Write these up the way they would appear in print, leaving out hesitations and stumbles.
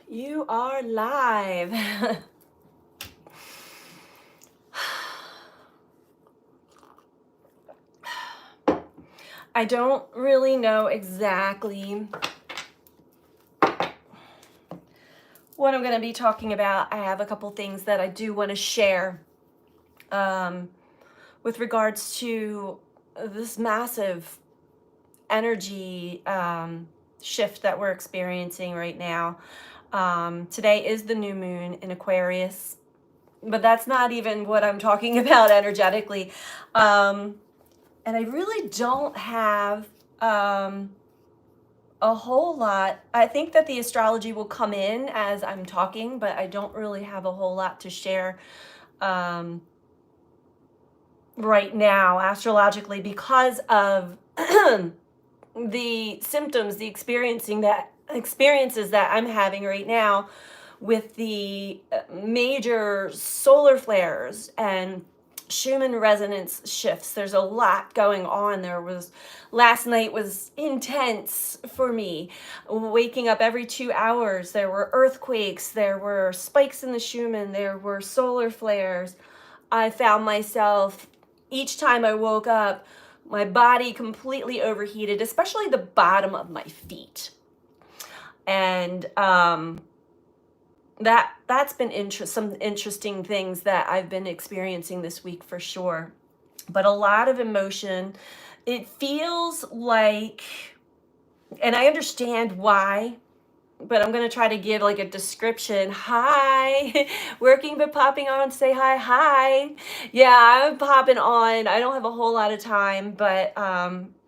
You are live. I don't really know exactly what I'm going to be talking about. I have a couple things that I do want to share with regards to this massive energy shift that we're experiencing right now. Today is the new moon in Aquarius, but that's not even what I'm talking about energetically. And I really don't have a whole lot. I think that the astrology will come in as I'm talking, but I don't really have a whole lot to share right now astrologically because of the symptoms, the experiences that I'm having right now with the major solar flares and Schumann resonance shifts. There's a lot going on. Last night was intense for me. Waking up every 2 hours, there were earthquakes, there were spikes in the Schumann, there were solar flares. I found myself, each time I woke up, my body completely overheated, especially the bottom of my feet. And that's been some interesting things that I've been experiencing this week for sure. But a lot of emotion. It feels like, and I understand why, but I'm going to try to give like a description. Hi, working but popping on, say hi. Hi. Yeah, I'm popping on. I don't have a whole lot of time, but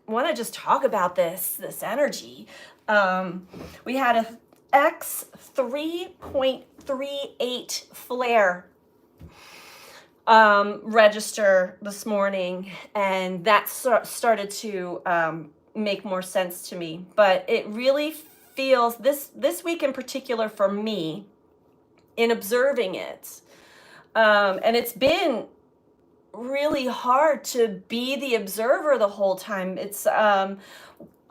want to just talk about this energy. We had a X 3.38 flare register this morning, and that started to make more sense to me. But it really feels this week in particular for me, in observing it, and it's been really hard to be the observer the whole time. It's all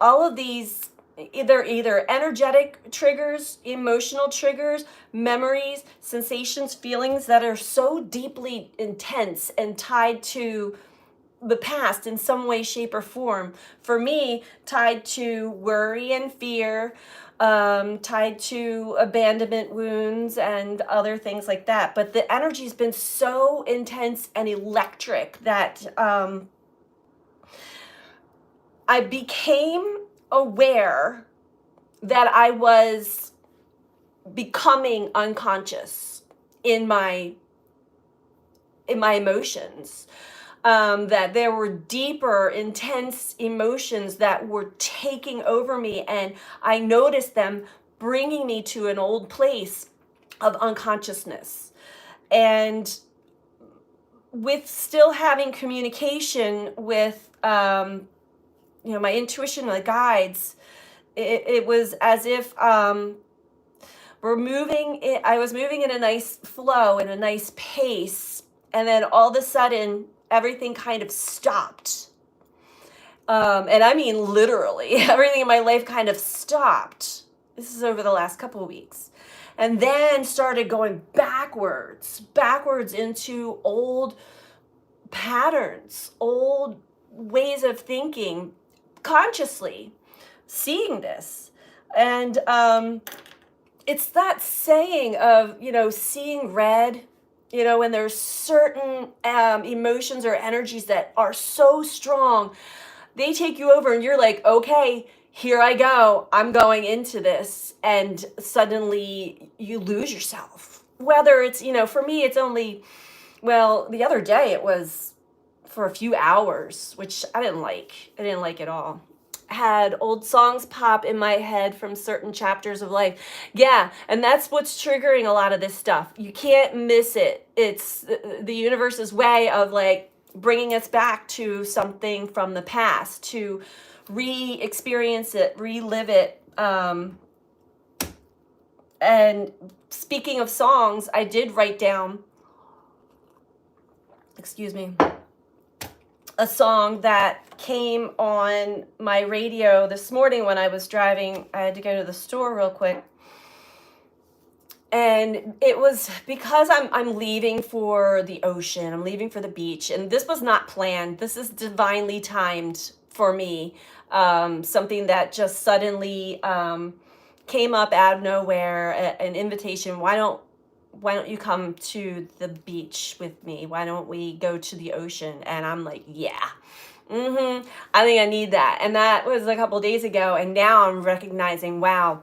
of these either energetic triggers, emotional triggers, memories, sensations, feelings that are so deeply intense and tied to the past in some way, shape, or form. For me, tied to worry and fear, tied to abandonment wounds and other things like that. But the energy's been so intense and electric that I became aware that I was becoming unconscious in my emotions. That there were deeper, intense emotions that were taking over me, and I noticed them bringing me to an old place of unconsciousness. And with still having communication with my intuition, my guides, it was as if I was moving in a nice flow, in a nice pace, and then all of a sudden everything kind of stopped. And I mean literally, everything in my life kind of stopped. This is over the last couple of weeks. And then started going backwards into old patterns, old ways of thinking, consciously seeing this. And it's that saying of, seeing red, when there's certain emotions or energies that are so strong, they take you over and you're like, okay, here I go. I'm going into this. And suddenly you lose yourself. Whether it's, for me, it's only, the other day it was for a few hours, which I didn't like at all. Had old songs pop in my head from certain chapters of life. Yeah, and that's what's triggering a lot of this stuff. You can't miss it. It's the universe's way of like bringing us back to something from the past, to re-experience it, relive it. And speaking of songs, I did write down, excuse me, a song that came on my radio this morning when I was driving. I had to go to the store real quick. And it was because I'm leaving for the ocean, I'm leaving for the beach, and this was not planned. This is divinely timed for me. Something that just suddenly came up out of nowhere, an invitation. Why don't you come to the beach with me? Why don't we go to the ocean? And I'm like, yeah. I think I need that. And that was a couple days ago, and now I'm recognizing, wow,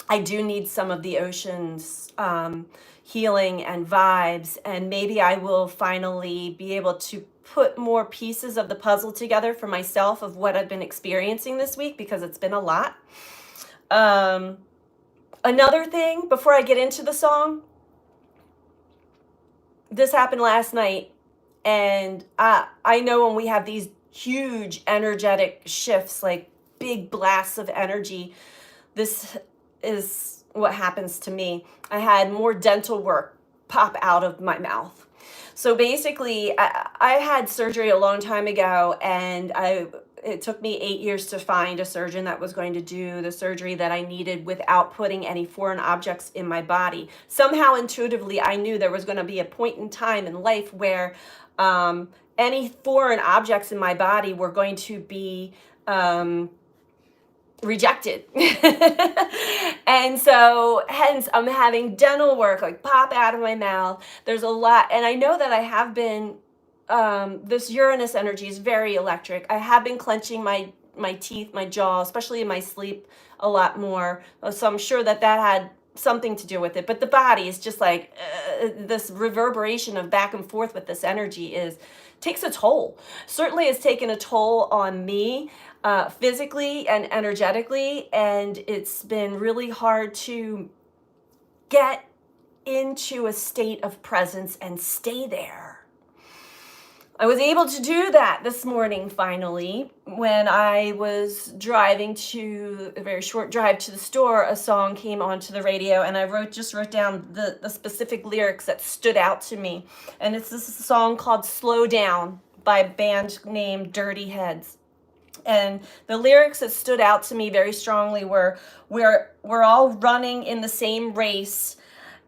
I do need some of the ocean's healing and vibes, and maybe I will finally be able to put more pieces of the puzzle together for myself of what I've been experiencing this week, because it's been a lot. Another thing before I get into the song, this happened last night, and I know when we have these huge energetic shifts, like big blasts of energy, this is what happens to me. I had more dental work pop out of my mouth. So basically, I had surgery a long time ago, and it took me 8 years to find a surgeon that was going to do the surgery that I needed without putting any foreign objects in my body. Somehow, intuitively, I knew there was going to be a point in time in life where any foreign objects in my body were going to be rejected. And so hence I'm having dental work like pop out of my mouth. There's a lot, and I know that I have been this Uranus energy is very electric. I have been clenching my teeth, my jaw, especially in my sleep, a lot more. So I'm sure that had something to do with it. But the body is just like this reverberation of back and forth with this energy takes a toll. Certainly has taken a toll on me physically and energetically, and it's been really hard to get into a state of presence and stay there. I was able to do that this morning finally when I was driving to a very short drive to the store. A song came onto the radio, and I just wrote down the specific lyrics that stood out to me. And it's this song called Slow Down by a band named Dirty Heads. And the lyrics that stood out to me very strongly were, we're all running in the same race,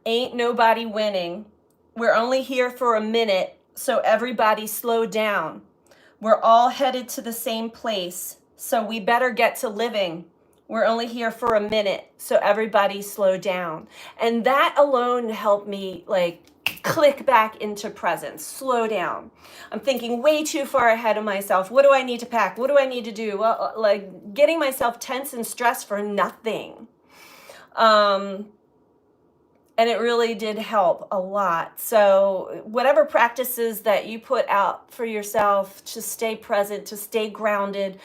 ain't nobody winning. We're only here for a minute, so everybody slow down. We're all headed to the same place, so we better get to living. We're only here for a minute, so everybody slow down. And that alone helped me like click back into presence, slow down. I'm thinking way too far ahead of myself. What do I need to pack? What do I need to do? Well, like getting myself tense and stressed for nothing. And it really did help a lot. So whatever practices that you put out for yourself to stay present, to stay grounded,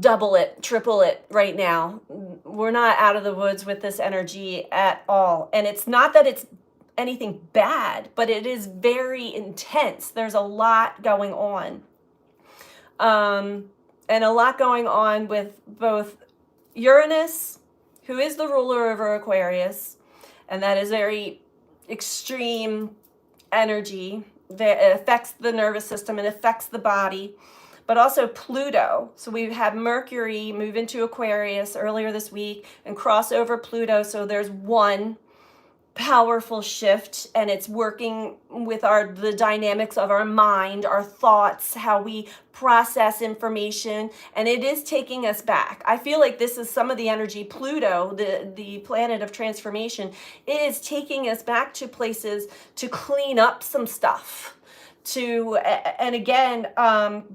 double it, triple it right now. We're not out of the woods with this energy at all. And it's not that it's anything bad, but it is very intense. There's a lot going on. And a lot going on with both Uranus, who is the ruler over Aquarius, and that is very extreme energy that affects the nervous system and affects the body, but also Pluto. So we've had Mercury move into Aquarius earlier this week and cross over Pluto. So there's one powerful shift, and it's working with the dynamics of our mind, our thoughts, how we process information, and it is taking us back. I feel like this is some of the energy. Pluto, the planet of transformation, it is taking us back to places to clean up some stuff. And again,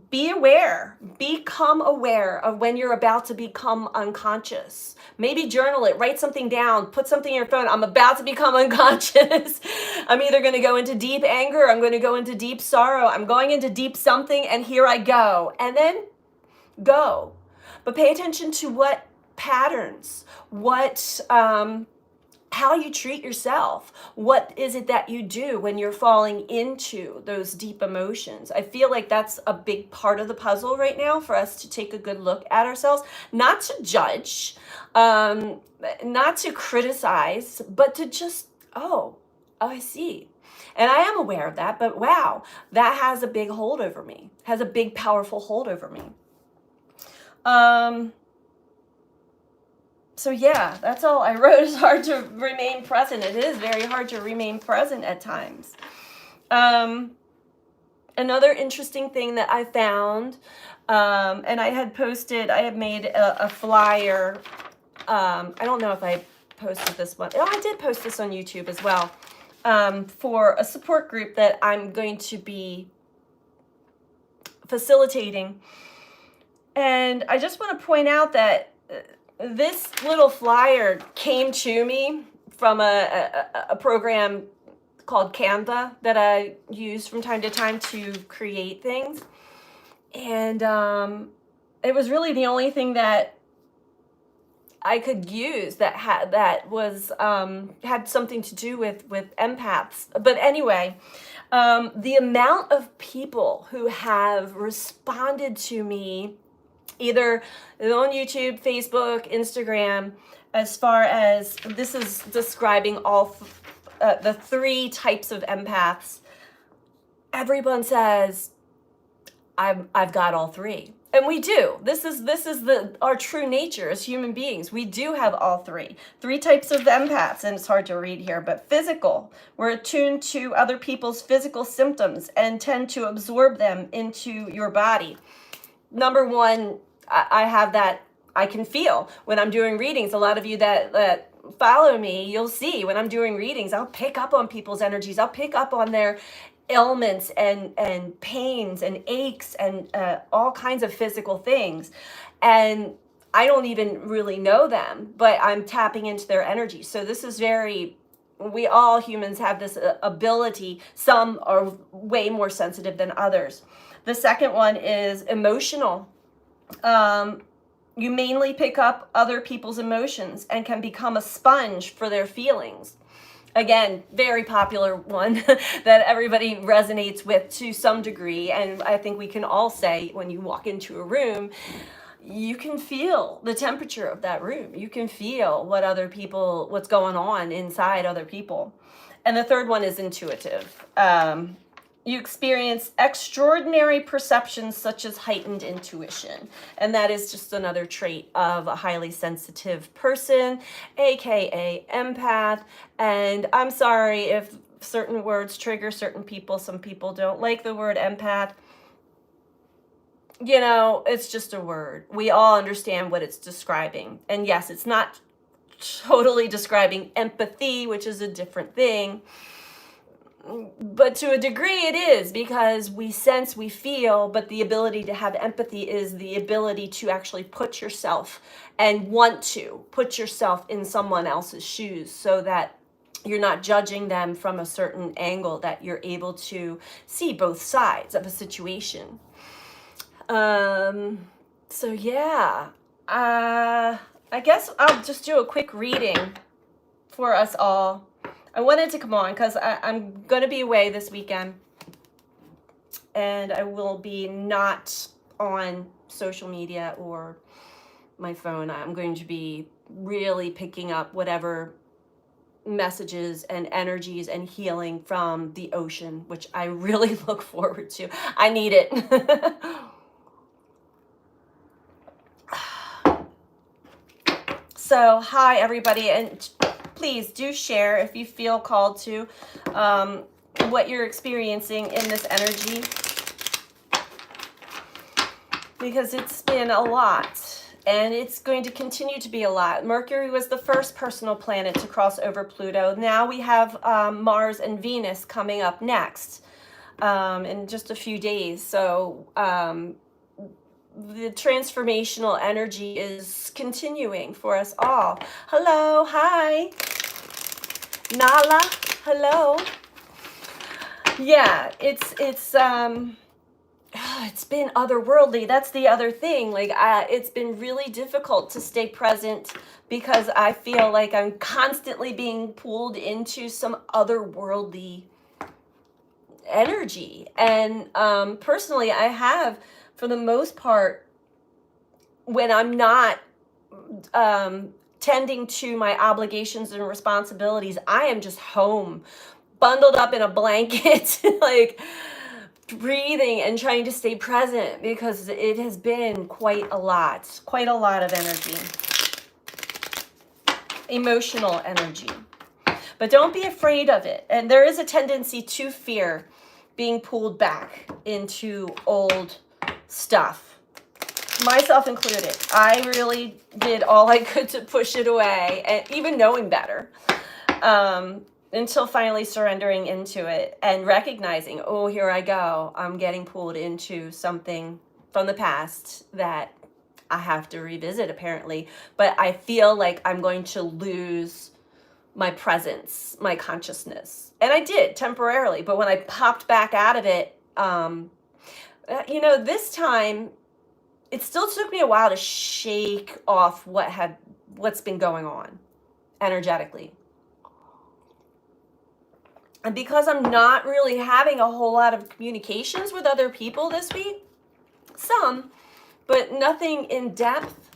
be aware, become aware of when you're about to become unconscious. Maybe journal it, write something down, put something in your phone. I'm about to become unconscious. I'm either going to go into deep anger, I'm going to go into deep sorrow, I'm going into deep something, and here I go. And then go. But pay attention to what patterns, how you treat yourself. What is it that you do when you're falling into those deep emotions? I feel like that's a big part of the puzzle right now for us to take a good look at ourselves, not to judge, not to criticize, but to just, oh, I see. And I am aware of that, but wow, that has a big hold over me, has a big, powerful hold over me. So yeah, that's all I wrote. It's hard to remain present. It is very hard to remain present at times. Another interesting thing that I found, and I had made a flyer. I don't know if I posted this one. Oh, I did post this on YouTube as well, for a support group that I'm going to be facilitating. And I just want to point out that this little flyer came to me from a program called Canva that I use from time to time to create things. And it was really the only thing that I could use that had something to do with empaths. But anyway, the amount of people who have responded to me, either on YouTube, Facebook, Instagram, as far as this is describing all the 3 types of empaths. Everyone says, I've got all 3. And we do. This is our true nature as human beings. We do have all 3. 3 types of empaths, and it's hard to read here, but physical. We're attuned to other people's physical symptoms and tend to absorb them into your body. Number 1, I have that. I can feel when I'm doing readings. A lot of you that follow me, you'll see when I'm doing readings, I'll pick up on people's energies. I'll pick up on their ailments and pains and aches and all kinds of physical things. And I don't even really know them, but I'm tapping into their energy. So this is we all humans have this ability. Some are way more sensitive than others. The second one is emotional. You mainly pick up other people's emotions and can become a sponge for their feelings. Again, very popular one that everybody resonates with to some degree. And I think we can all say when you walk into a room, you can feel the temperature of that room. You can feel what's going on inside other people. And the third one is intuitive. You experience extraordinary perceptions such as heightened intuition. And that is just another trait of a highly sensitive person, aka empath. And I'm sorry if certain words trigger certain people. Some people don't like the word empath. It's just a word. We all understand what it's describing. And yes, it's not totally describing empathy, which is a different thing. But to a degree it is, because we sense, we feel, but the ability to have empathy is the ability to actually put yourself and want to put yourself in someone else's shoes so that you're not judging them from a certain angle, that you're able to see both sides of a situation. So yeah, I guess I'll just do a quick reading for us all. I wanted to come on because I'm going to be away this weekend, and I will be not on social media or my phone. I'm going to be really picking up whatever messages and energies and healing from the ocean, which I really look forward to. I need it. So, hi everybody, and please do share if you feel called to what you're experiencing in this energy, because it's been a lot and it's going to continue to be a lot. Mercury was the first personal planet to cross over Pluto. Now we have Mars and Venus coming up next in just a few days. So the transformational energy is continuing for us all. Hello, hi. Nala, hello. Yeah, it's been otherworldly. That's the other thing. It's been really difficult to stay present because I feel like I'm constantly being pulled into some otherworldly energy. And personally, I have, for the most part, when I'm not tending to my obligations and responsibilities, I am just home, bundled up in a blanket, like breathing and trying to stay present, because it has been quite a lot of energy. emotional energy. But don't be afraid of it. And there is a tendency to fear being pulled back into old stuff, myself included. I really did all I could to push it away, and even knowing better, until finally surrendering into it and recognizing, oh, here I go. I'm getting pulled into something from the past that I have to revisit, apparently. But I feel like I'm going to lose my presence, my consciousness. And I did temporarily. But when I popped back out of it, this time, it still took me a while to shake off what's been going on energetically. And because I'm not really having a whole lot of communications with other people this week, some, but nothing in depth,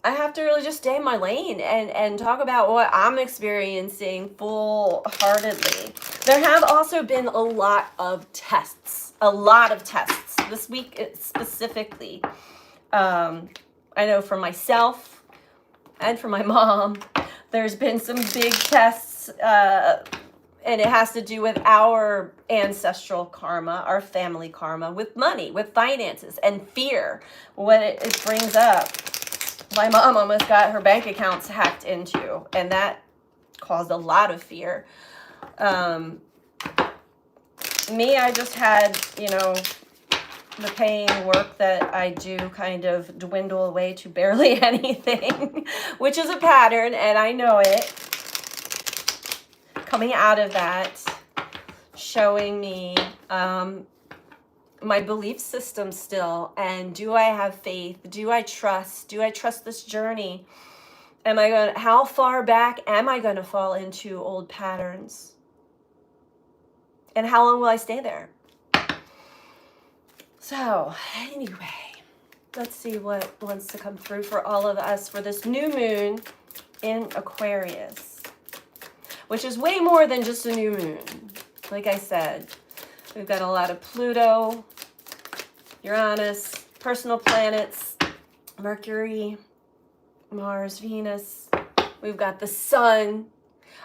I have to really just stay in my lane and talk about what I'm experiencing full-heartedly. There have also been a lot of tests this week specifically. I know for myself and for my mom, there's been some big tests, and it has to do with our ancestral karma, our family karma, with money, with finances, and fear, what it brings up. My mom almost got her bank accounts hacked into, and that caused a lot of fear. Me, I just had, the paying work that I do kind of dwindle away to barely anything, which is a pattern, and I know it. Coming out of that, showing me my belief system still, and do I have faith? Do I trust? Do I trust this journey? How far back am I going to fall into old patterns? And how long will I stay there? So, anyway, let's see what wants to come through for all of us for this new moon in Aquarius, which is way more than just a new moon. Like I said, we've got a lot of Pluto, Uranus, personal planets, Mercury, Mars, Venus. We've got the sun.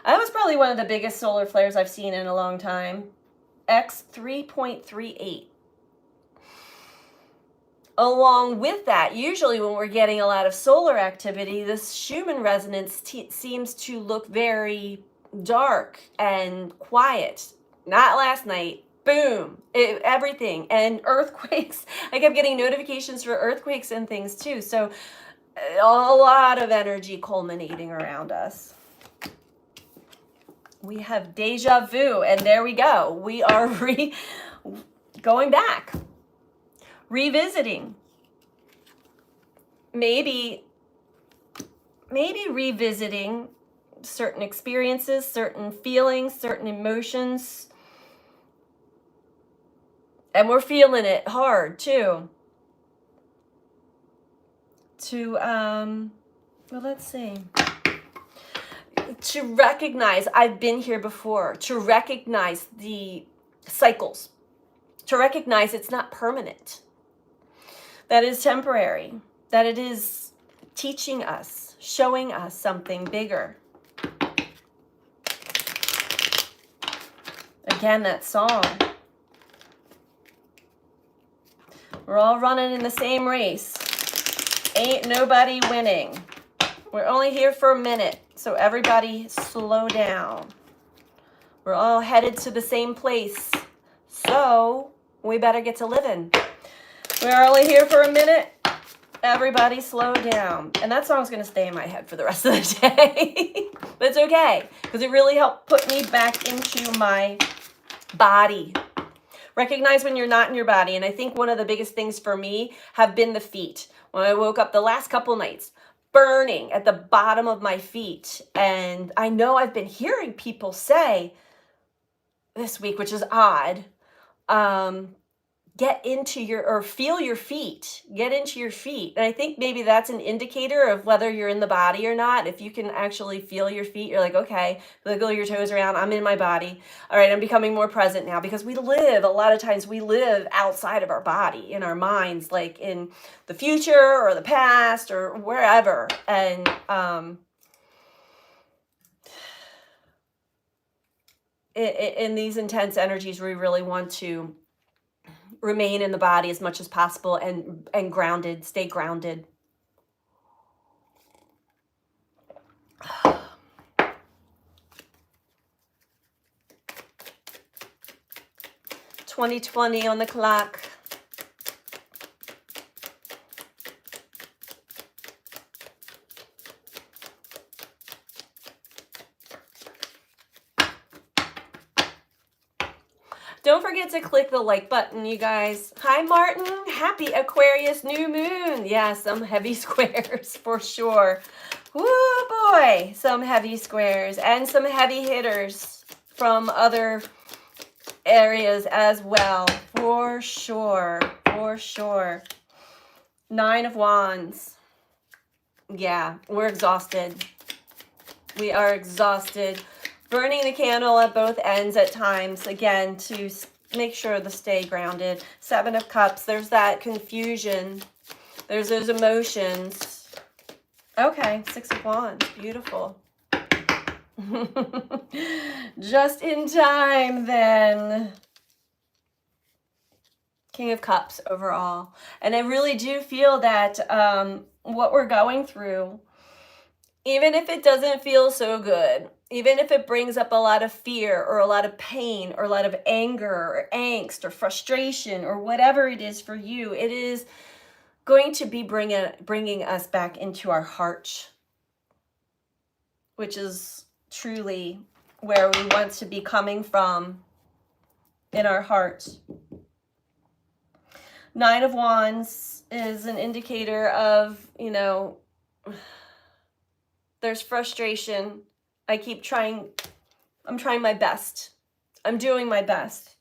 That was probably one of the biggest solar flares I've seen in a long time. X 3.38. Along with that, usually when we're getting a lot of solar activity, this Schumann resonance seems to look very dark and quiet. Not last night. Boom. Everything. And earthquakes. I kept getting notifications for earthquakes and things too. So a lot of energy culminating around us. We have deja vu, and there we go. We are going back. Revisiting. Maybe revisiting certain experiences, certain feelings, certain emotions. And we're feeling it hard too. Let's see. To recognize I've been here before, to recognize the cycles, to recognize it's not permanent, that is temporary, that it is teaching us, showing us something bigger. Again, that song. We're all running in the same race. Ain't nobody winning. We're only here for a minute, so everybody slow down. We're all headed to the same place, so we better get to living. We're only here for a minute. Everybody slow down. And that song's going to stay in my head for the rest of the day. But it's okay, because it really helped put me back into my body. Recognize when you're not in your body. And I think one of the biggest things for me have been the feet. When I woke up the last couple nights, burning at the bottom of my feet. And I know I've been hearing people say this week, which is odd, get into your, or feel your feet, get into your feet. And I think maybe that's an indicator of whether you're in the body or not. If you can actually feel your feet, you're like, okay, wiggle your toes around, I'm in my body. All right, I'm becoming more present now, because we live, a lot of times we live outside of our body, in our minds, like in the future or the past or wherever. And in these intense energies, we really want to remain in the body as much as possible, and grounded, stay grounded. $20.20 on the clock. Don't forget to click the like button, you guys. Hi, Martin. Happy Aquarius new moon. Yeah, some heavy squares for sure. Woo, boy. Some heavy squares and some heavy hitters from other areas as well. For sure. For sure. 9 of Wands. Yeah, we're exhausted. We are exhausted. Burning the candle at both ends at times, again, to make sure to stay grounded. 7 of Cups, there's that confusion. There's those emotions. Okay, 6 of Wands, beautiful. Just in time then. King of Cups overall. And I really do feel that what we're going through, even if it doesn't feel so good, even if it brings up a lot of fear or a lot of pain or a lot of anger or angst or frustration or whatever it is for you, it is going to be bringing us back into our heart, which is truly where we want to be coming from, in our heart. 9 of Wands is an indicator of, there's frustration. I'm trying my best. I'm doing my best.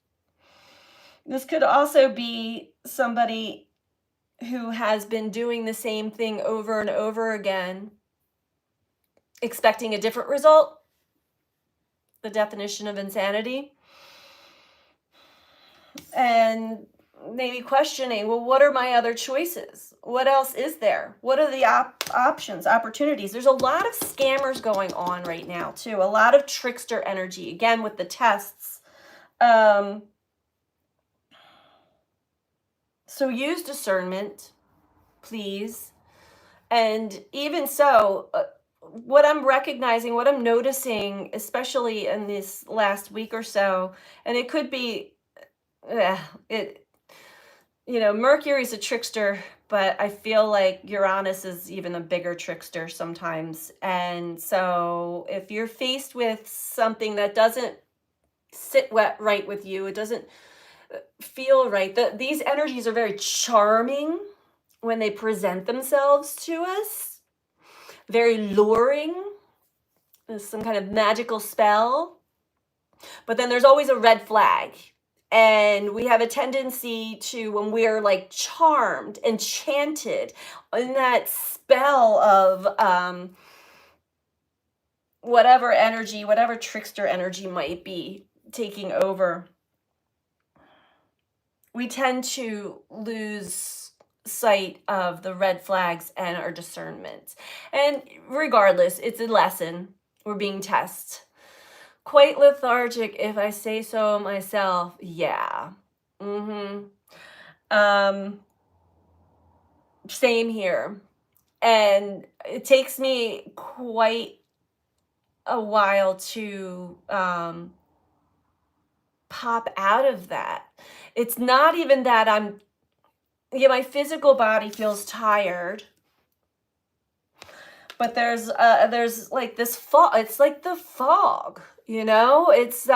This could also be somebody who has been doing the same thing over and over again, expecting a different result. The definition of insanity. And maybe questioning, well, what are my other choices? What else is there? What are the options, opportunities? There's a lot of scammers going on right now too. A lot of trickster energy, again, with the tests. So use discernment, please. And even so, what I'm recognizing, what I'm noticing, especially in this last week or so, and it could be, Mercury's a trickster, but I feel like Uranus is even a bigger trickster sometimes. And so if you're faced with something that doesn't sit right with you, it doesn't feel right. These energies are very charming when they present themselves to us, very luring. There's some kind of magical spell. But then there's always a red flag. And we have a tendency to, when we're like charmed, enchanted in that spell of whatever energy, whatever trickster energy might be taking over, we tend to lose sight of the red flags and our discernment. And regardless, it's a lesson. We're being tested. Quite lethargic, if I say so myself. Yeah. Same here. And it takes me quite a while to pop out of that. It's not even that my physical body feels tired, but there's like this fog. It's like the fog, it's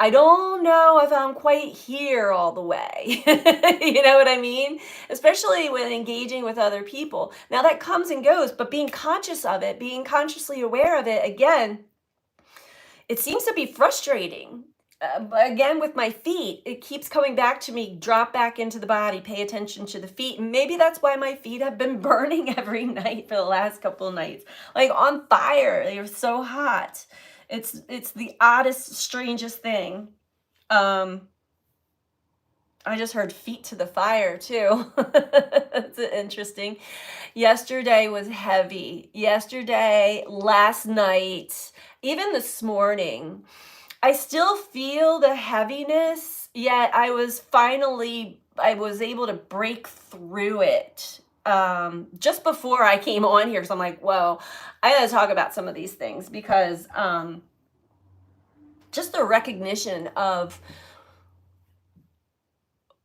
I don't know if I'm quite here all the way. You know what I mean? Especially when engaging with other people. Now that comes and goes, but being conscious of it, being consciously aware of it, again, it seems to be frustrating. again, with my feet, it keeps coming back to me. Drop back into the body, pay attention to the feet. And maybe that's why my feet have been burning every night for the last couple of nights, like on fire. They are so hot. It's the oddest, strangest thing. um I just heard feet to the fire too. That's interesting. Yesterday was heavy. Yesterday, last night, even this morning, I still feel the heaviness, yet I was able to break through it. Just before I came on here, so I'm like, whoa, I gotta talk about some of these things because just the recognition of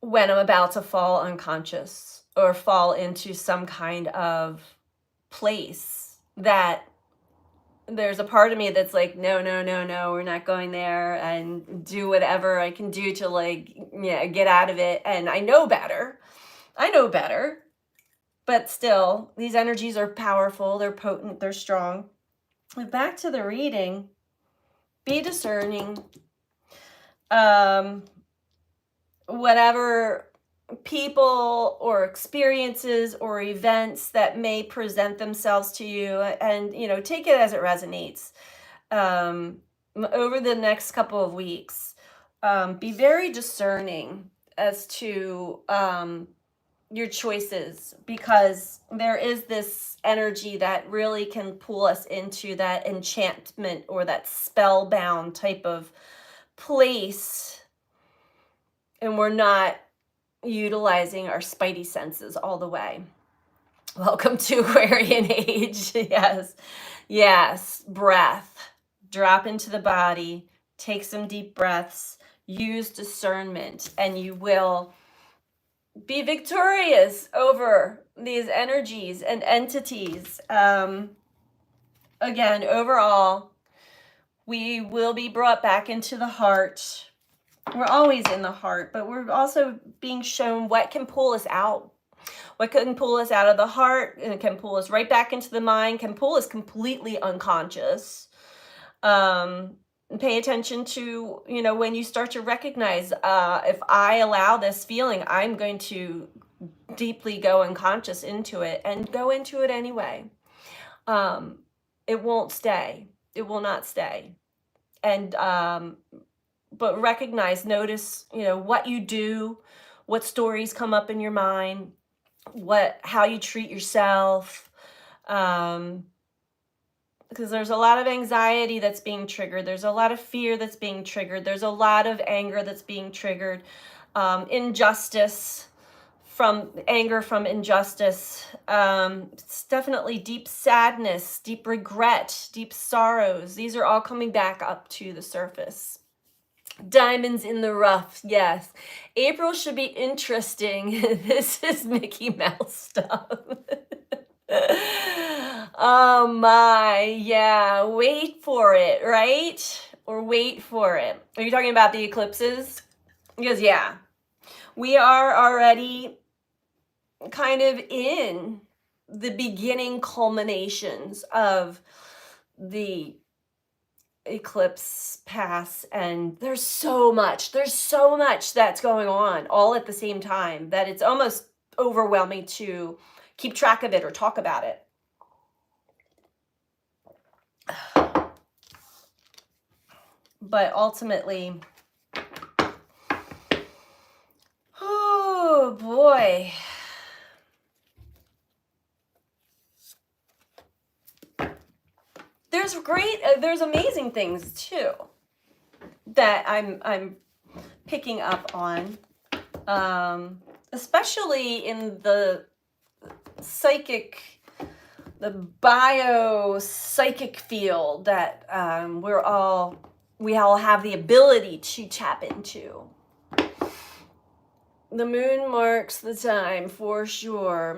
when I'm about to fall unconscious or fall into some kind of place that there's a part of me that's like, no, no, no, no, we're not going there, and do whatever I can do to, like, yeah, get out of it. And I know better. I know better. But still, these energies are powerful, they're potent, they're strong. And back to the reading, be discerning. Whatever people or experiences or events that may present themselves to you, and take it as it resonates. Over the next couple of weeks, be very discerning as to your choices, because there is this energy that really can pull us into that enchantment or that spellbound type of place, and we're not utilizing our spidey senses all the way. Welcome to Aquarian age. Yes. Yes. Breath. Drop into the body. Take some deep breaths. Use discernment, and you will be victorious over these energies and entities. Again, overall, we will be brought back into the heart. We're always in the heart, but we're also being shown what can pull us out. What can pull us out of the heart, and it can pull us right back into the mind, can pull us completely unconscious. Pay attention to, when you start to recognize, if I allow this feeling, I'm going to deeply go unconscious into it, and go into it anyway. It won't stay. It will not stay. And but recognize, notice, what you do, what stories come up in your mind, how you treat yourself, because there's a lot of anxiety that's being triggered. There's a lot of fear that's being triggered. There's a lot of anger that's being triggered. Injustice, from anger from injustice. It's definitely deep sadness, deep regret, deep sorrows. These are all coming back up to the surface. Diamonds in the rough, yes. April should be interesting. This is Mickey Mouse stuff. Oh my, yeah. Wait for it, right? Or wait for it. Are you talking about the eclipses? Because, yeah, we are already kind of in the beginning culminations of the eclipse pass, and there's so much that's going on all at the same time that it's almost overwhelming to keep track of it or talk about it. But ultimately, oh boy, there's amazing things too that I'm picking up on, especially in the bio-psychic field that we all have the ability to tap into. The moon marks the time for sure.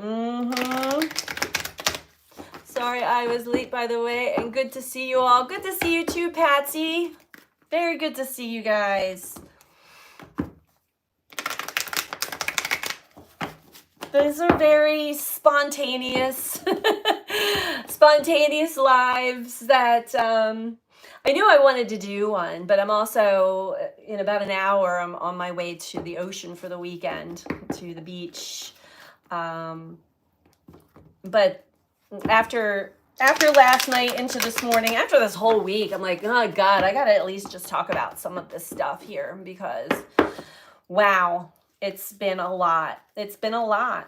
Sorry I was late, by the way, and good to see you all. Good to see you too, Patsy. Very good to see you guys. These are very spontaneous lives that I I knew I wanted to do one, but I'm also in about an hour. I'm on my way to the ocean for the weekend, to the beach. Um, but after last night into this morning, after this whole week, I'm like, oh God, I gotta at least just talk about some of this stuff here because, wow, it's been a lot. It's been a lot.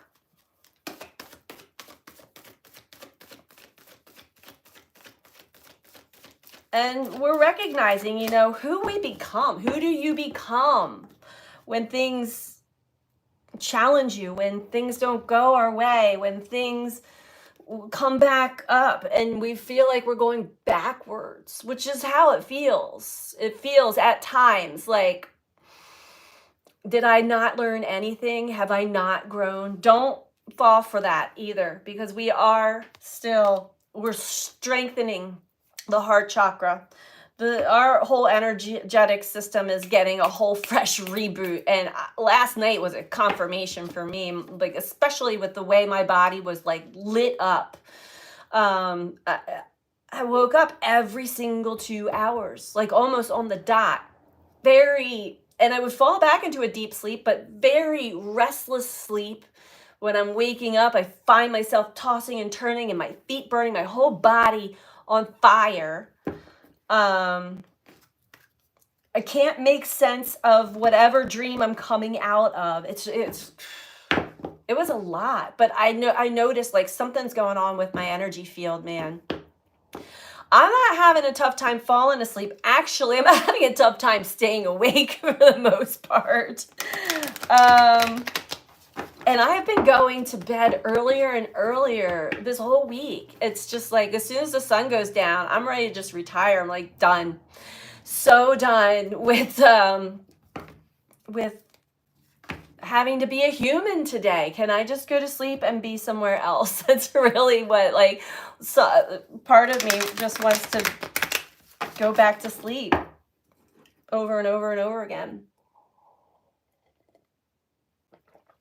And we're recognizing, who we become. Who do you become when things challenge you, when things don't go our way, when things come back up and we feel like we're going backwards, which is how it feels. It feels at times like, did I not learn anything? Have I not grown? Don't fall for that either, because we're strengthening the heart chakra. Our whole energetic system is getting a whole fresh reboot. And last night was a confirmation for me, like especially with the way my body was like lit up. I woke up every single 2 hours, like almost on the dot. And I would fall back into a deep sleep, but very restless sleep. When I'm waking up, I find myself tossing and turning and my feet burning, my whole body on fire. I can't make sense of whatever dream I'm coming out of. It was a lot, but I noticed like something's going on with my energy field, man. I'm not having a tough time falling asleep. Actually, I'm having a tough time staying awake for the most part. And I have been going to bed earlier and earlier this whole week. It's just like as soon as the sun goes down, I'm ready to just retire. I'm like done. So done with having to be a human today. Can I just go to sleep and be somewhere else? That's really what part of me just wants to go back to sleep over and over and over again.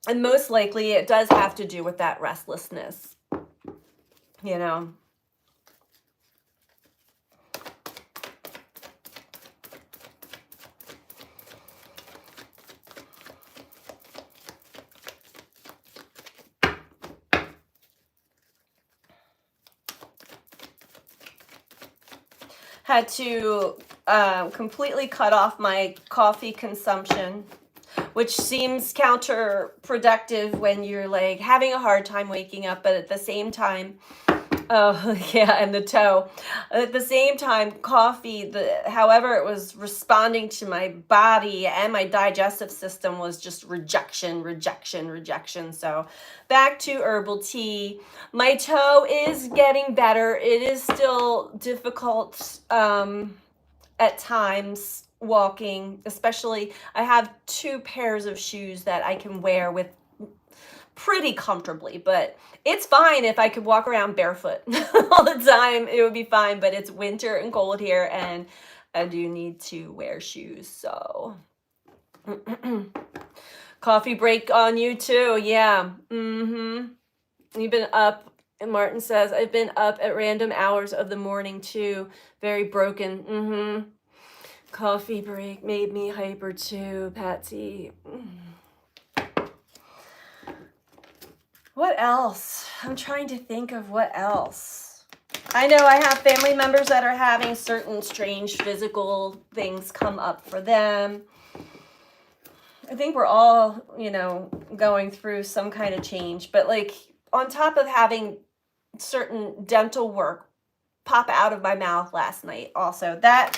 And most likely it does have to do with that restlessness, Had to completely cut off my coffee consumption, which seems counterproductive when you're like having a hard time waking up, but at the same time, oh yeah, and the toe. At the same time, coffee, however it was responding to my body and my digestive system was just rejection. So back to herbal tea. My toe is getting better. It is still difficult at times walking, especially I have 2 pairs of shoes that I can wear with pretty comfortably, but it's fine if I could walk around barefoot all the time. It would be fine, but it's winter and cold here and I do need to wear shoes. So coffee break on you too. Yeah. You've been up, and Martin says, I've been up at random hours of the morning too. Very broken. Coffee break made me hyper too, Patsy. What else? I'm trying to think of what else. I know I have family members that are having certain strange physical things come up for them. I think we're all, going through some kind of change. But like on top of having certain dental work pop out of my mouth last night also, that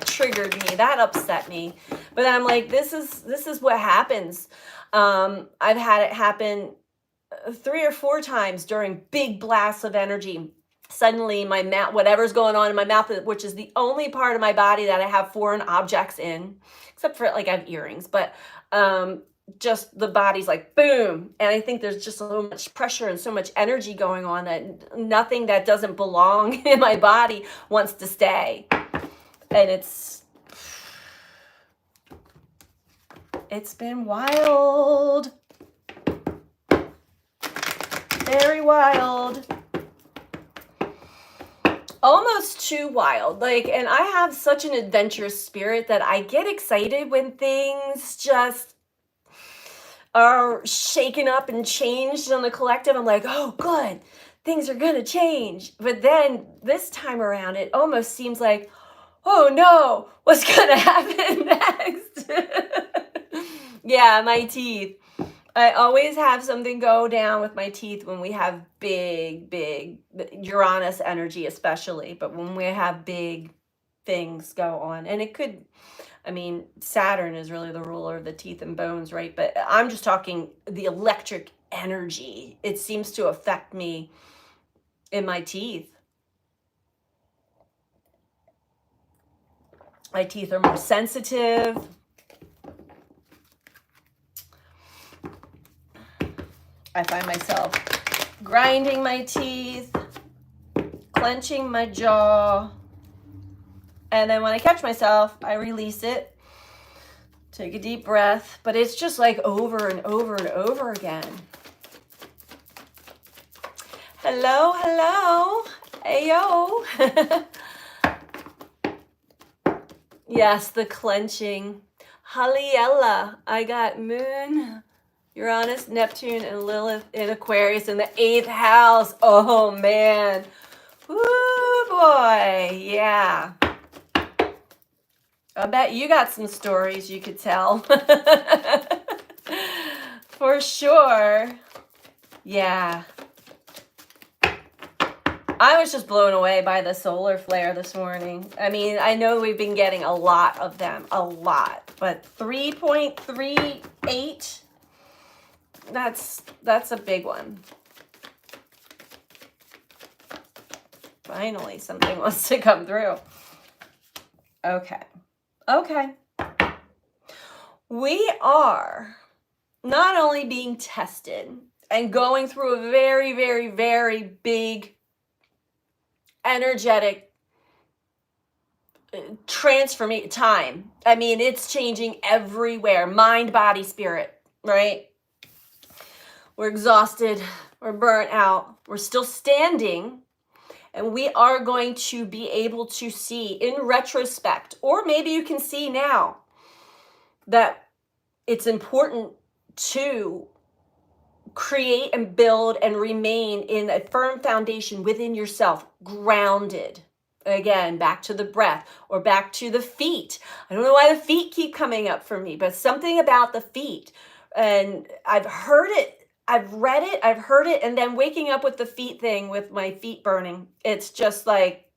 triggered me, that upset me. But then I'm like, this is what happens. I've had it happen 3 or 4 times during big blasts of energy. Suddenly my mouth, whatever's going on in my mouth, which is the only part of my body that I have foreign objects in, except for like I have earrings, but just the body's like boom. And I think there's just so much pressure and so much energy going on that nothing that doesn't belong in my body wants to stay. And it's been wild. Very wild. almost too wild. Like, and I have such an adventurous spirit that I get excited when things just are shaken up and changed on the collective. I'm like, oh, good, things are gonna change. But then this time around, it almost seems like, oh no, what's gonna happen next? Yeah, my teeth. I always have something go down with my teeth when we have big Uranus energy, especially, but when we have big things go on. And it could, I mean, Saturn is really the ruler of the teeth and bones, right? But I'm just talking the electric energy. It seems to affect me in my teeth. My teeth are more sensitive. I find myself grinding my teeth, clenching my jaw, and then when I catch myself, I release it, take a deep breath, but it's just like over and over and over again. Hello, hello, ayo. Yes, the clenching. Haliella, I got Moon, Uranus, Neptune, and Lilith in Aquarius in the 8th house. Oh, man. Woo, boy. Yeah. I bet you got some stories you could tell. For sure. Yeah. I was just blown away by the solar flare this morning. I mean, I know we've been getting a lot of them, a lot, but 3.38, that's a big one. Finally, something wants to come through. Okay. We are not only being tested and going through a very, very, very big energetic transformation time. I mean, it's changing everywhere. Mind, body, spirit, right? We're exhausted. We're burnt out. We're still standing. And we are going to be able to see in retrospect, or maybe you can see now, that it's important to create and build and remain in a firm foundation within yourself, grounded. Again, back to the breath or back to the feet. I don't know why the feet keep coming up for me, but something about the feet. And I've heard it, I've read it, I've heard it, and then waking up with the feet thing with my feet burning. It's just like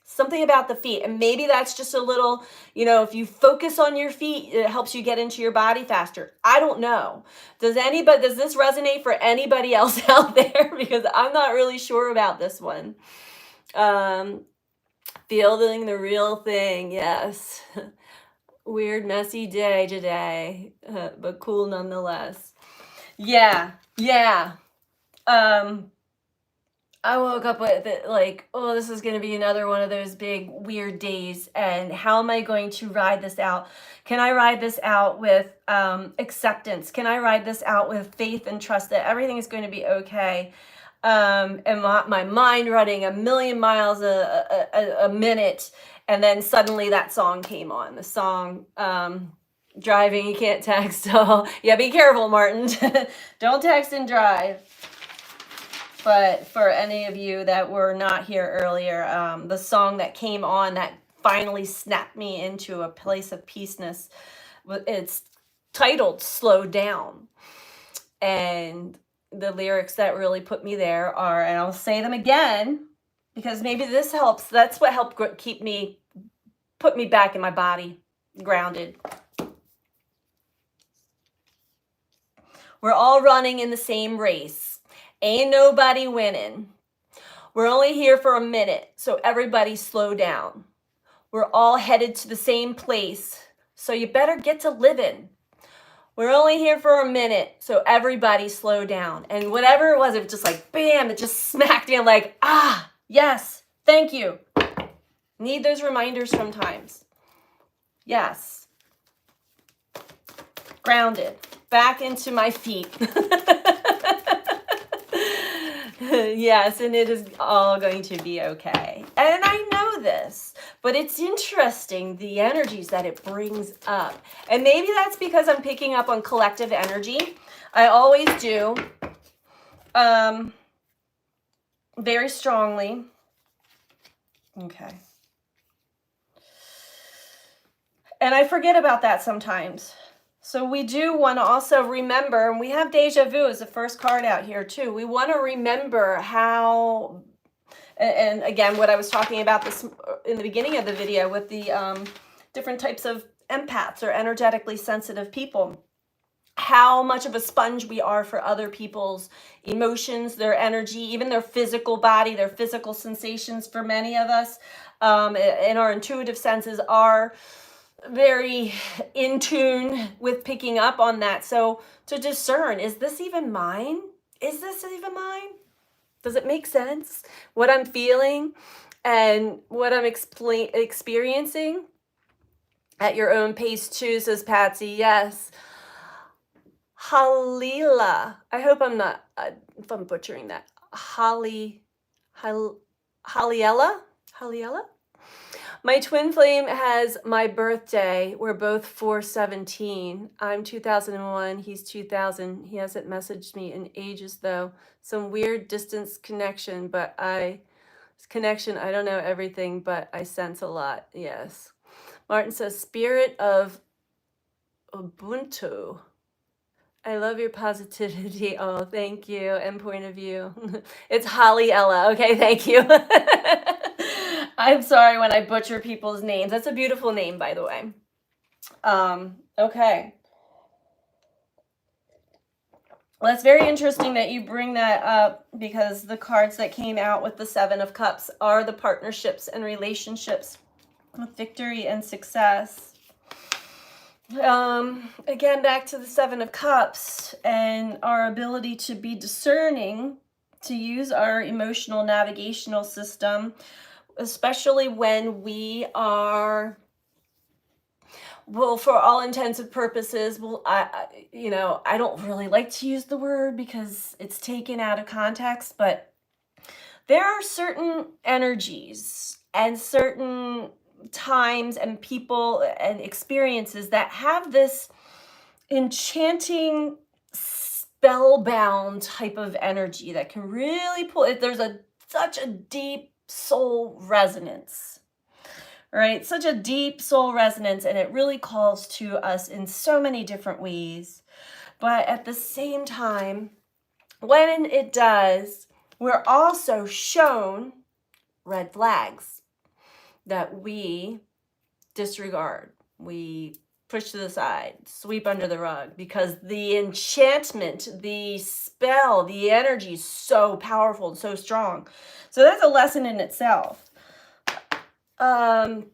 something about the feet. And maybe that's just a little, if you focus on your feet, it helps you get into your body faster. I don't know. Does this resonate for anybody else out there? Because I'm not really sure about this one. Feeling the real thing. Yes. Weird, messy day today, but cool nonetheless. Yeah. I woke up with it like, oh, this is going to be another one of those big weird days. And how am I going to ride this out? Can I ride this out with acceptance? Can I ride this out with faith and trust that everything is going to be okay? And my mind running a million miles a minute. And then suddenly that song came on. The song, Driving, You Can't Text. Oh, yeah, be careful, Martin. Don't text and drive. But for any of you that were not here earlier, the song that came on that finally snapped me into a place of peaceness, it's titled Slow Down. And the lyrics that really put me there are, and I'll say them again, because maybe this helps. That's what helped put me back in my body, grounded. We're all running in the same race. Ain't nobody winning. We're only here for a minute, so everybody slow down. We're all headed to the same place, so you better get to living. We're only here for a minute, so everybody slow down. And whatever it was just like, bam, it just smacked me. I'm like, yes, thank you. Need those reminders sometimes. Yes. Grounded. Back into my feet. Yes, and it is all going to be okay. And I know this, but it's interesting the energies that it brings up. And maybe that's because I'm picking up on collective energy. I always do. Very strongly. Okay. And I forget about that sometimes. So we do want to also remember, and we have deja vu as the first card out here too. We want to remember how, and again, what I was talking about this in the beginning of the video with the different types of empaths or energetically sensitive people, how much of a sponge we are for other people's emotions, their energy, even their physical body, their physical sensations. For many of us, and our intuitive senses are very in tune with picking up on that. So to discern, is this even mine? Is this even mine? Does it make sense? What I'm feeling and what I'm experiencing at your own pace too, says Patsy. Yes. Halila. I hope I'm not, if I'm butchering that. Haliela? Haliela? My twin flame has my birthday. We're both 4/17. I'm 2001. He's 2000. He hasn't messaged me in ages though. Some weird distance connection, I don't know everything, but I sense a lot. Yes. Martin says, Spirit of Ubuntu. I love your positivity. Oh, thank you. And point of view. It's Holly Ella. Okay, thank you. I'm sorry when I butcher people's names. That's a beautiful name, by the way. Okay. Well, it's very interesting that you bring that up because the cards that came out with the Seven of Cups are the partnerships and relationships with victory and success. Again, back to the Seven of Cups and our ability to be discerning, to use our emotional navigational system, especially when we are, well, for all intents and purposes, well, I don't really like to use the word because it's taken out of context, but there are certain energies and certain times and people and experiences that have this enchanting, spellbound type of energy that can really pull it. There's such a deep soul resonance, right? Such a deep soul resonance, and it really calls to us in so many different ways. But at the same time, when it does, we're also shown red flags that we disregard, we push to the side, sweep under the rug, because the enchantment, the spell, the energy is so powerful and so strong. So that's a lesson in itself. As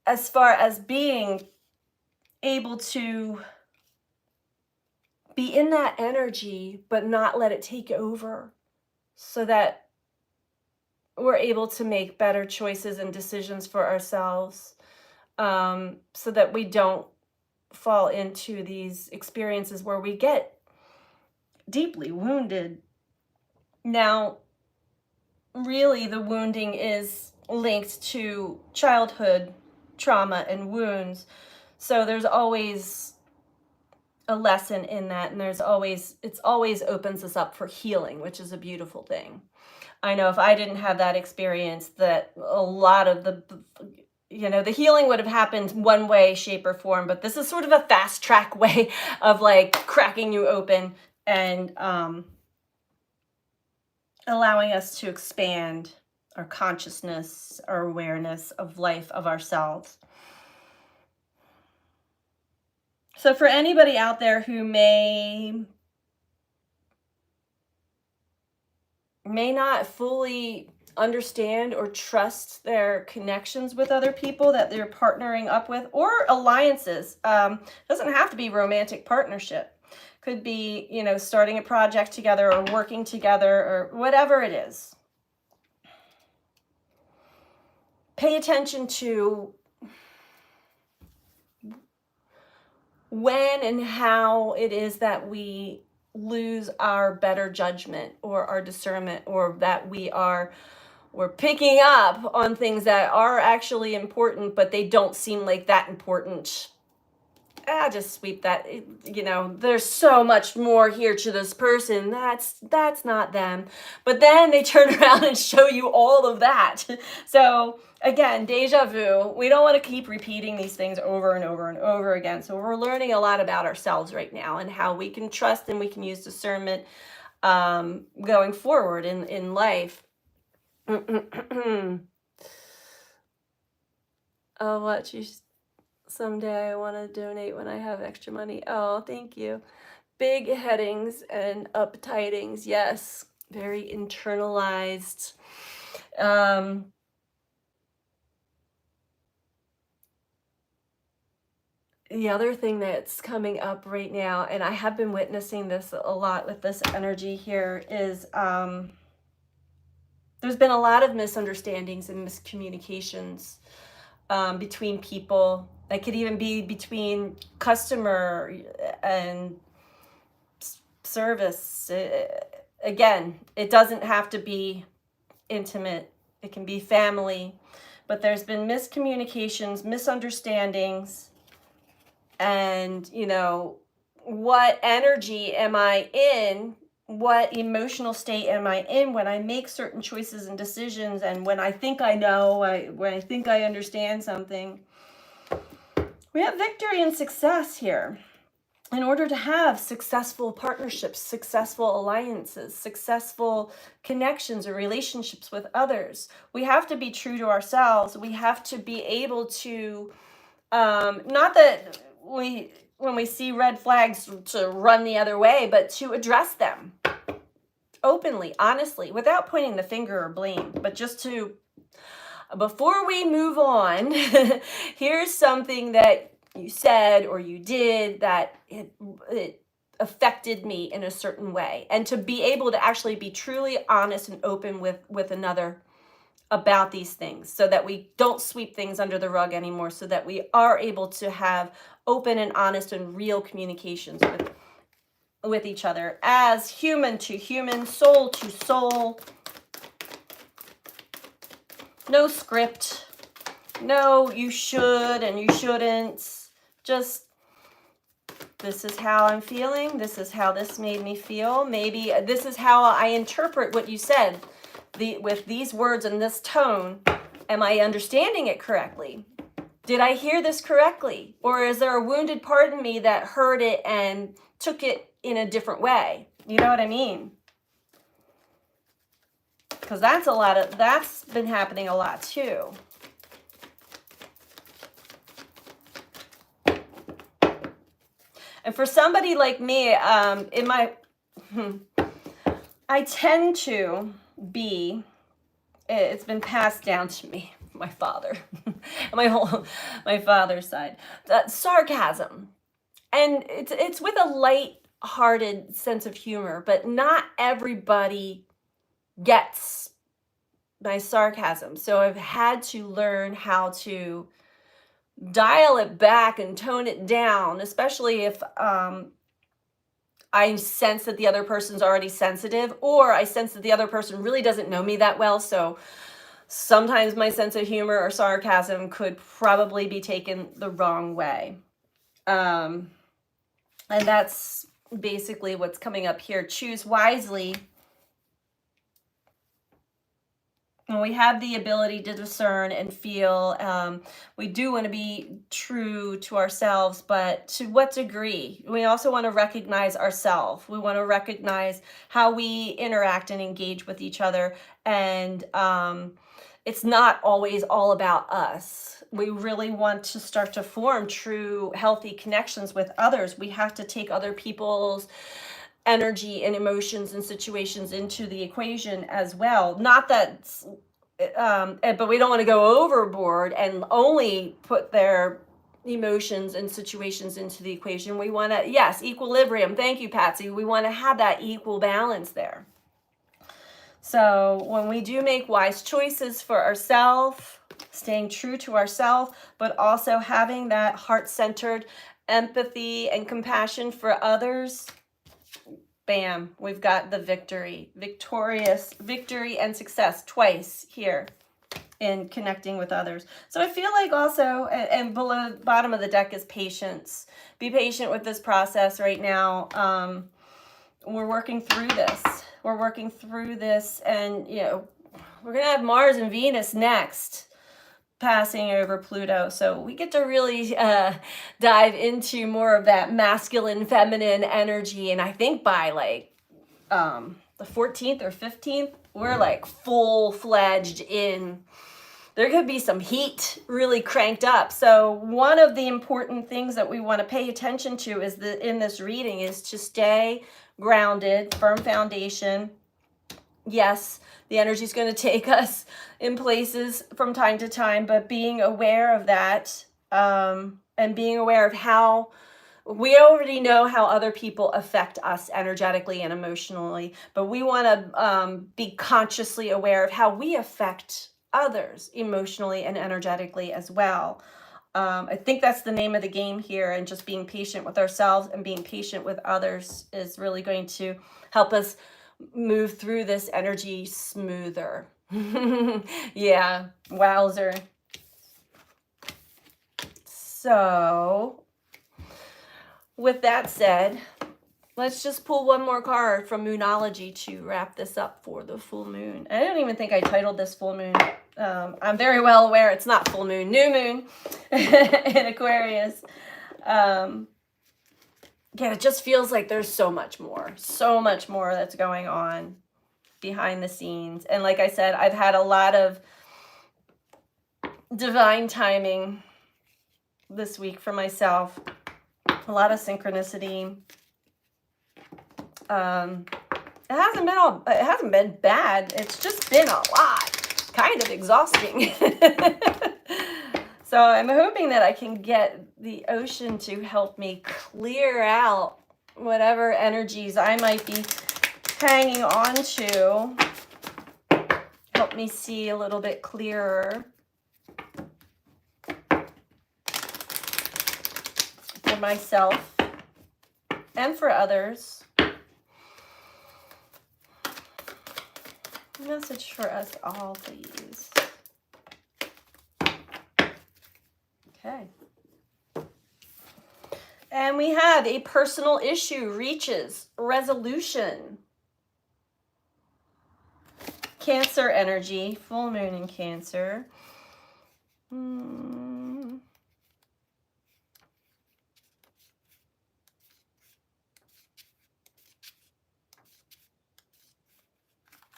far as being able to be in that energy, but not let it take over, so that we're able to make better choices and decisions for ourselves, so that we don't fall into these experiences where we get deeply wounded. Now, really, the wounding is linked to childhood trauma and wounds. So there's always a lesson in that, and it always opens us up for healing, which is a beautiful thing. I know if I didn't have that experience, that a lot of the healing would have happened one way, shape, or form, but this is sort of a fast track way of like cracking you open and allowing us to expand our consciousness, our awareness of life, of ourselves. So for anybody out there who may not fully understand or trust their connections with other people that they're partnering up with, or alliances, doesn't have to be romantic partnership, could be starting a project together or working together or whatever it is. Pay attention to when and how it is that we lose our better judgment or our discernment, or that we're picking up on things that are actually important, but they don't seem like that important. Just sweep that. There's so much more here to this person. That's not them. But then they turn around and show you all of that. So again, deja vu. We don't want to keep repeating these things over and over and over again. So we're learning a lot about ourselves right now, and how we can trust and we can use discernment going forward in life. I'll watch you someday. I want to donate when I have extra money. Oh, thank you. Big headings and uptightings. Yes, very internalized. The other thing that's coming up right now, and I have been witnessing this a lot with this energy here, is there's been a lot of misunderstandings and miscommunications between people. That could even be between customer and service. Again, it doesn't have to be intimate. It can be family. But there's been miscommunications, misunderstandings, and, what energy am I in? What emotional state am I in when I make certain choices and decisions, and when I think I know, when I think I understand something? We have victory and success here. In order to have successful partnerships, successful alliances, successful connections or relationships with others, we have to be true to ourselves. We have to be able to, not that when we see red flags, to run the other way, but to address them openly, honestly, without pointing the finger or blame, but just to, before we move on, here's something that you said or you did that it affected me in a certain way, and to be able to actually be truly honest and open with another about these things, so that we don't sweep things under the rug anymore, so that we are able to have open and honest and real communications with each other, as human to human, soul to soul. No script, no you should and you shouldn't. Just, this is how I'm feeling, this is how this made me feel, maybe this is how I interpret what you said, with these words and this tone. Am I understanding it correctly? Did I hear this correctly? Or is there a wounded part in me that heard it and took it in a different way? You know what I mean? Because that's been happening a lot too. And for somebody like me, I tend to be, it's been passed down to me, my father, my father's side, sarcasm. And it's with a light-hearted sense of humor, but not everybody gets my sarcasm. So I've had to learn how to dial it back and tone it down, especially if I sense that the other person's already sensitive, or I sense that the other person really doesn't know me that well. So sometimes my sense of humor or sarcasm could probably be taken the wrong way. And that's basically what's coming up here. Choose wisely. When we have the ability to discern and feel, we do want to be true to ourselves, but to what degree? We also want to recognize ourselves. We want to recognize how we interact and engage with each other. And it's not always all about us. We really want to start to form true, healthy connections with others. We have to take other people's energy and emotions and situations into the equation as well. Not that, but we don't want to go overboard and only put their emotions and situations into the equation. We want to, yes, equilibrium. Thank you, Patsy. We want to have that equal balance there. So when we do make wise choices for ourselves, staying true to ourselves, but also having that heart-centered empathy and compassion for others, bam, we've got the victory. Victory and success twice here in connecting with others. So I feel like also, and below bottom of the deck is patience. Be patient with this process right now. We're working through this. We're working through this, and you know, we're gonna have Mars and Venus next, passing over Pluto. So we get to really dive into more of that masculine, feminine energy. And I think by like the 14th or 15th, we're like full-fledged in. There could be some heat really cranked up. So one of the important things that we want to pay attention to is in this reading is to stay grounded, firm foundation. Yes, the energy is going to take us in places from time to time, but being aware of that, and being aware of how we already know how other people affect us energetically and emotionally, but we want to be consciously aware of how we affect others emotionally and energetically as well. I think that's the name of the game here, and just being patient with ourselves and being patient with others is really going to help us move through this energy smoother. Yeah, wowzer. So with that said, let's just pull one more card from Moonology to wrap this up for the full moon. I don't even think I titled this full moon. I'm very well aware it's not full moon, new moon in Aquarius. Yeah, it just feels like there's so much more that's going on behind the scenes. And like I said, I've had a lot of divine timing this week for myself, a lot of synchronicity. It hasn't been bad. It's just been a lot, kind of exhausting. So I'm hoping that I can get the ocean to help me clear out whatever energies I might be hanging on to. Help me see a little bit clearer for myself and for others. Message for us all, please. Okay. And we have a personal issue reaches resolution. Cancer energy, full moon in Cancer.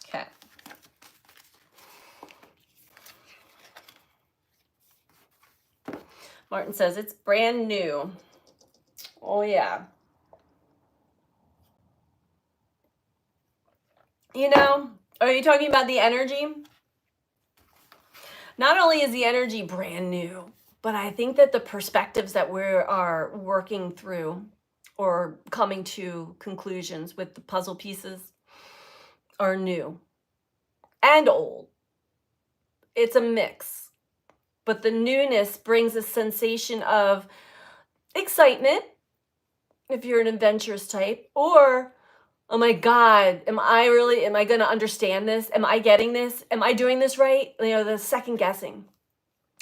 Okay. Martin says it's brand new. Oh, yeah. You know, are you talking about the energy? Not only is the energy brand new, but I think that the perspectives that we are working through or coming to conclusions with the puzzle pieces are new and old. It's a mix. But the newness brings a sensation of excitement, if you're an adventurous type, or, oh my God, am I going to understand this? Am I getting this? Am I doing this right? You know, the second guessing.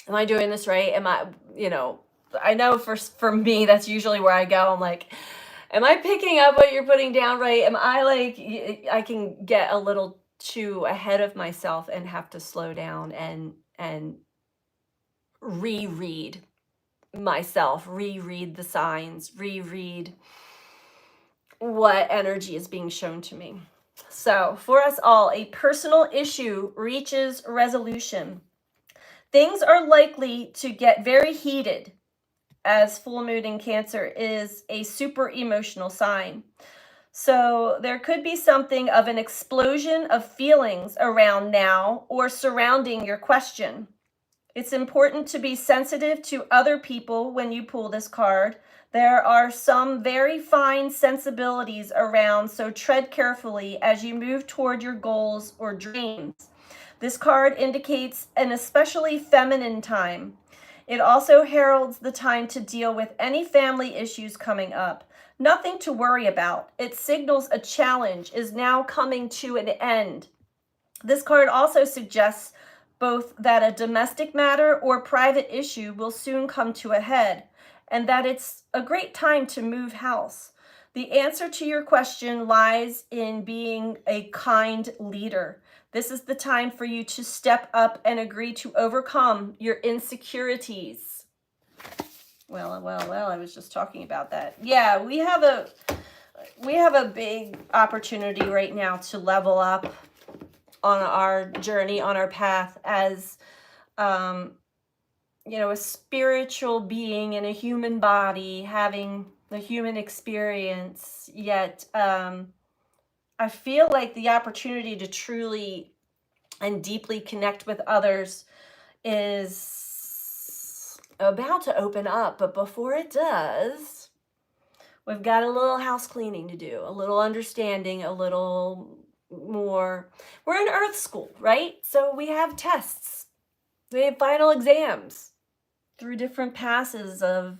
Am I doing this right? Am I, you know, I know for me, that's usually where I go. I'm like, am I picking up what you're putting down right? Am I like, I can get a little too ahead of myself and have to slow down and reread myself, reread the signs, reread what energy is being shown to me. So for us all, a personal issue reaches resolution. Things are likely to get very heated, as full moon in Cancer is a super emotional sign. So there could be something of an explosion of feelings around now or surrounding your question. It's important to be sensitive to other people when you pull this card. There are some very fine sensibilities around, so tread carefully as you move toward your goals or dreams. This card indicates an especially feminine time. It also heralds the time to deal with any family issues coming up. Nothing to worry about. It signals a challenge is now coming to an end. This card also suggests both that a domestic matter or private issue will soon come to a head, and that it's a great time to move house. The answer to your question lies in being a kind leader. This is the time for you to step up and agree to overcome your insecurities. Well, I was just talking about that. Yeah, we have a big opportunity right now to level up on our journey, on our path as, a spiritual being in a human body, having the human experience. Yet, I feel like the opportunity to truly and deeply connect with others is about to open up. But before it does, we've got a little house cleaning to do, a little understanding, a little more. We're in Earth School, right? So we have tests, we have final exams through different passes of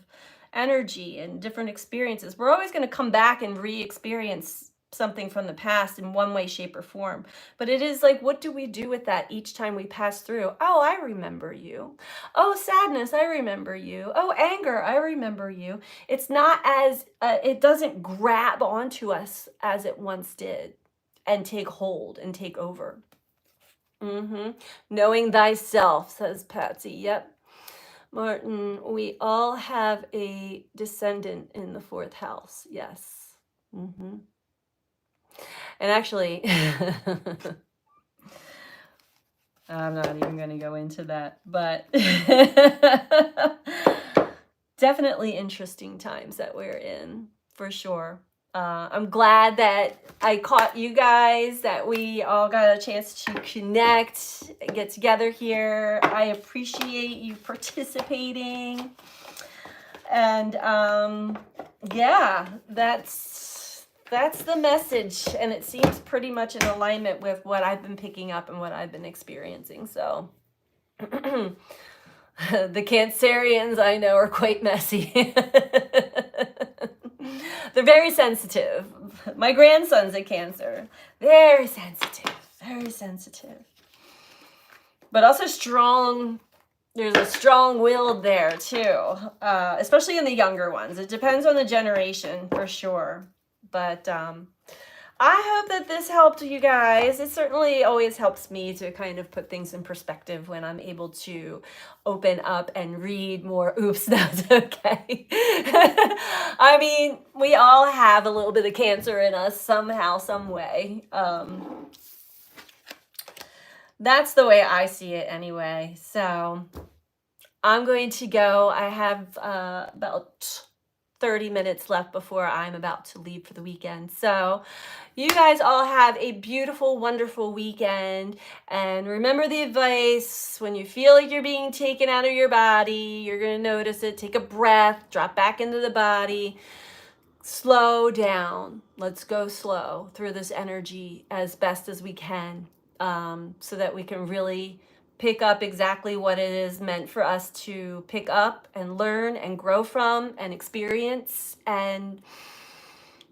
energy and different experiences. We're always going to come back and re-experience something from the past in one way, shape, or form. But it is like, what do we do with that each time we pass through? Oh, I remember you. Oh, sadness, I remember you. Oh, anger, I remember you. It's not as, it doesn't grab onto us as it once did and take hold and take over. Knowing thyself, says Patsy. Yep. Martin, we all have a descendant in the fourth house. Yes. And actually, I'm not even going to go into that, but definitely interesting times that we're in, for sure. I'm glad that I caught you guys, that we all got a chance to connect, get together here. I appreciate you participating. And yeah, that's the message. And it seems pretty much in alignment with what I've been picking up and what I've been experiencing. So the Cancerians, I know, are quite messy. They're very sensitive. My grandson's a Cancer. Very sensitive. Very sensitive. But also strong. There's a strong will there, too. Especially in the younger ones. It depends on the generation, for sure. But I hope that this helped you guys. It certainly always helps me to kind of put things in perspective when I'm able to open up and read more. Oops, that's okay. I mean, we all have a little bit of Cancer in us somehow, some way. That's the way I see it anyway. So I'm going to go. I have about 30 minutes left before I'm about to leave for the weekend. So you guys all have a beautiful, wonderful weekend. And remember the advice, when you feel like you're being taken out of your body, you're going to notice it. Take a breath, drop back into the body, slow down. Let's go slow through this energy as best as we can, so that we can really pick up exactly what it is meant for us to pick up and learn and grow from and experience. And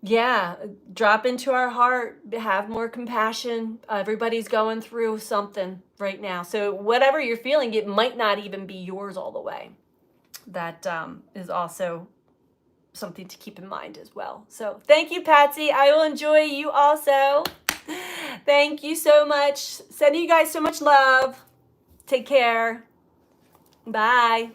yeah, drop into our heart, have more compassion. Everybody's going through something right now. So whatever you're feeling, it might not even be yours all the way. That is also something to keep in mind as well. So thank you, Patsy. I will enjoy you also. Thank you so much. Sending you guys so much love. Take care. Bye.